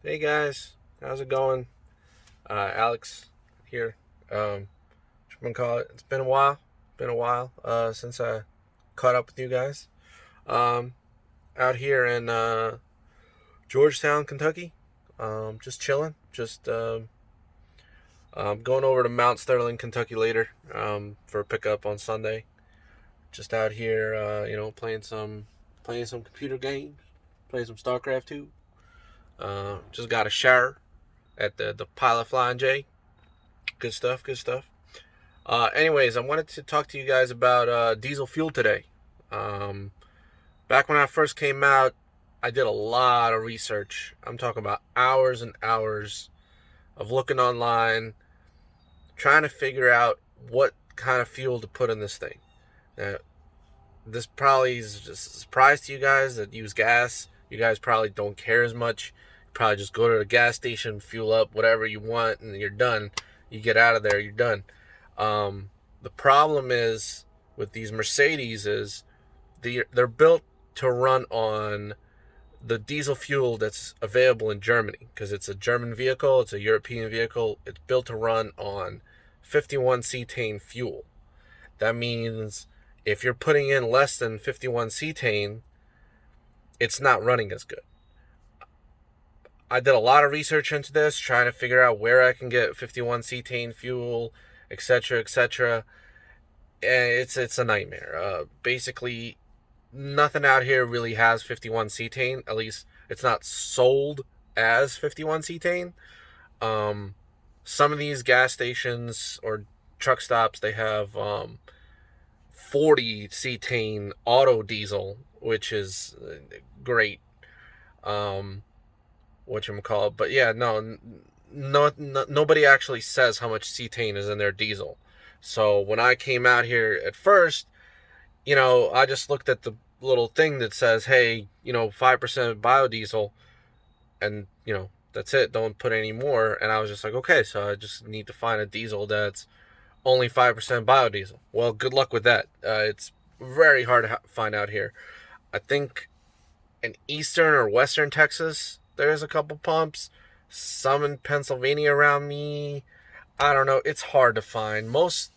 Hey guys, how's it going? Alex here. What you call it? It's been a while. Been a while since I caught up with you guys. Um, Out here in Georgetown, Kentucky. Just chilling. Just going over to Mount Sterling, Kentucky later. For a pickup on Sunday. Just out here, playing some computer games, playing some StarCraft 2. Just got a shower at the Pilot Flying J. Good stuff. Good stuff. Anyways, I wanted to talk to you guys about diesel fuel today. Um, Back when I first came out, I did a lot of research. I'm talking about hours and hours of looking online, trying to figure out what kind of fuel to put in this thing. Now, this probably is just a surprise to you guys that use gas. You guys probably don't care as much. You probably just go to the gas station, fuel up whatever you want, and you're done. You get out of there, you're done. The problem is with these Mercedes is they're built to run on the diesel fuel that's available in Germany because it's a German vehicle, it's a European vehicle. It's built to run on 51 cetane fuel. That means if you're putting in less than 51 cetane, it's not running as good. I did a lot of research into this, trying to figure out where I can get 51 cetane fuel, etc., etc. And it's a nightmare. Basically, nothing out here really has 51 cetane. At least it's not sold as 51 cetane. Um, some of these gas stations or truck stops they have 40 cetane auto diesel, which is great. Um, what you call it? But yeah, no, nobody actually says how much cetane is in their diesel. So when I came out here at first, I just looked at the little thing that says, hey, 5% biodiesel, and, that's it. Don't put any more. And I was just like, okay, so I just need to find a diesel that's only 5% biodiesel. Well, good luck with that. It's very hard to find out here. I think in eastern or western Texas, there's a couple pumps. Some in Pennsylvania around me. I don't know. It's hard to find. Most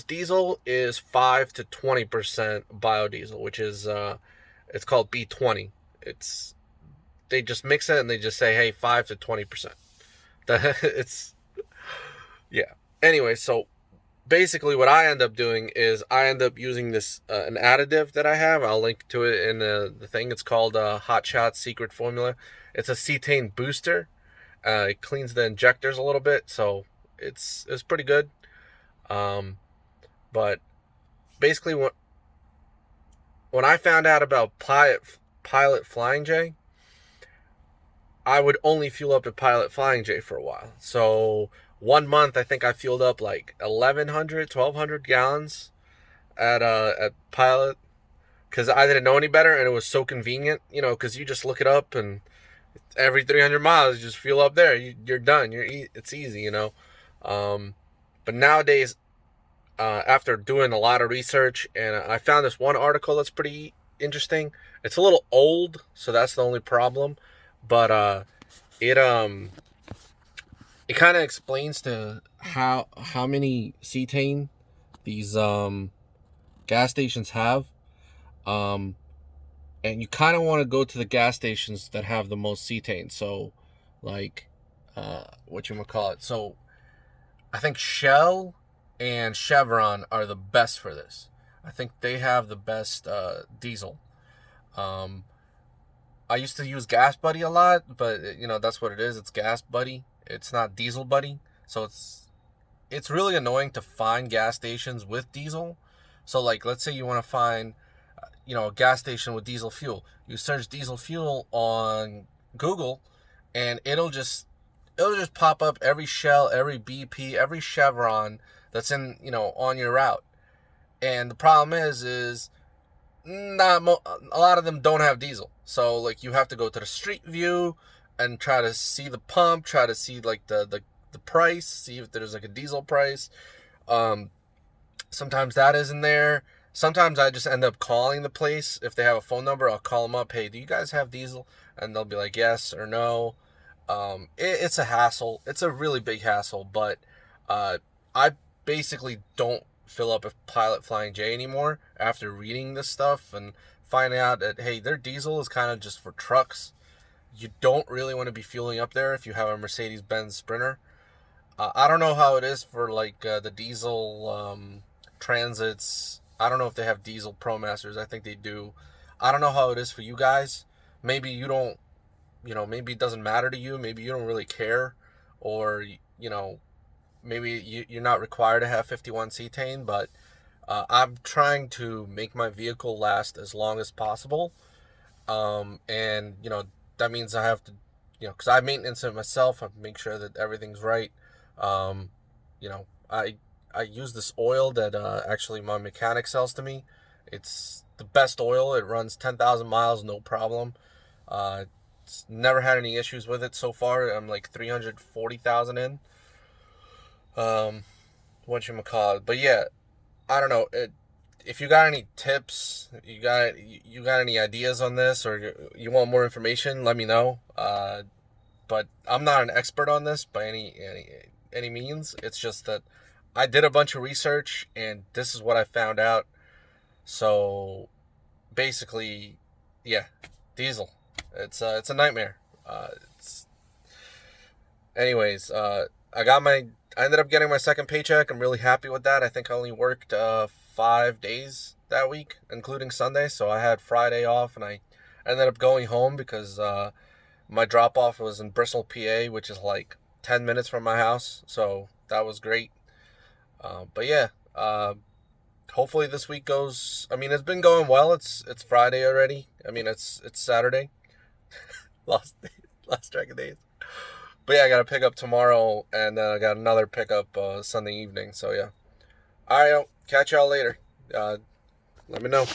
diesel is 5 to 20% biodiesel, which is it's called B20. It's They just mix it and they just say, hey, 5 to 20%. It's Yeah. Anyway, so basically what I end up doing is I end up using this an additive that I have. I'll link to it in the thing. It's called Hot Shot Secret Formula. It's a cetane booster. It cleans the injectors a little bit, so it's pretty good. Um, but basically, when I found out about Pilot Flying J, I would only fuel up at Pilot Flying J for a while. So 1 month, I think I fueled up like 1,100, 1,200 gallons at Pilot because I didn't know any better and it was so convenient. Because you just look it up and every 300 miles, you just fuel up there. You're done. It's easy. Um, but nowadays, after doing a lot of research, and I found this one article that's pretty interesting. It's a little old, so that's the only problem. But it it kind of explains to how many cetane these gas stations have. Um, and you kind of want to go to the gas stations that have the most cetane. So, like, what you call it? So, I think Shell and Chevron are the best for this. I think they have the best diesel. Um, I used to use Gas Buddy a lot, but that's what it is. It's Gas Buddy. It's not Diesel Buddy. So it's really annoying to find gas stations with diesel. So like, let's say you want to find a gas station with diesel fuel. You search diesel fuel on Google, and it'll just pop up every Shell, every BP, every Chevron that's in on your route. And the problem is not a lot of them don't have diesel. So like you have to go to the street view and try to see the pump, try to see like the price, see if there's like a diesel price. Um, Sometimes that isn't there. Sometimes I just end up calling the place. If they have a phone number, I'll call them up. Hey, do you guys have diesel? And they'll be like yes or no. It's a hassle. It's a really big hassle, but uh, I basically don't fill up a Pilot Flying J anymore after reading this stuff and finding out that, hey, their diesel is kind of just for trucks. You don't really want to be fueling up there if you have a Mercedes-Benz Sprinter. I don't know how it is for like the diesel transits. I don't know if they have diesel ProMasters. I think they do. I don't know how it is for you guys. Maybe you don't, maybe it doesn't matter to you. Maybe you don't really care. Or, maybe you're not required to have 51 cetane. But I'm trying to make my vehicle last as long as possible. And, that means I have to, because I maintenance it myself. I make sure that everything's right. Um, you know, I use this oil that actually my mechanic sells to me. It's the best oil. It runs 10,000 miles, no problem. It's never had any issues with it so far. I'm like 340,000 in. Whatchamacallit. But yeah, I don't know. If you got any tips, you got any ideas on this, or you want more information, let me know. But I'm not an expert on this by any means. It's just that I did a bunch of research and this is what I found out. So basically, yeah, diesel. It's a nightmare. It's anyways. I ended up getting my second paycheck. I'm really happy with that. I think I only worked 5 days that week, including Sunday. So I had Friday off, and I ended up going home because my drop off was in Bristol, PA, which is like 10 minutes from my house. So that was great. But yeah, hopefully this week goes. I mean, it's been going well. It's Friday already. I mean, it's Saturday. lost lost track of days. But yeah, I got to pick up tomorrow, and I got another pickup Sunday evening. So yeah. All right, catch y'all later. Let me know.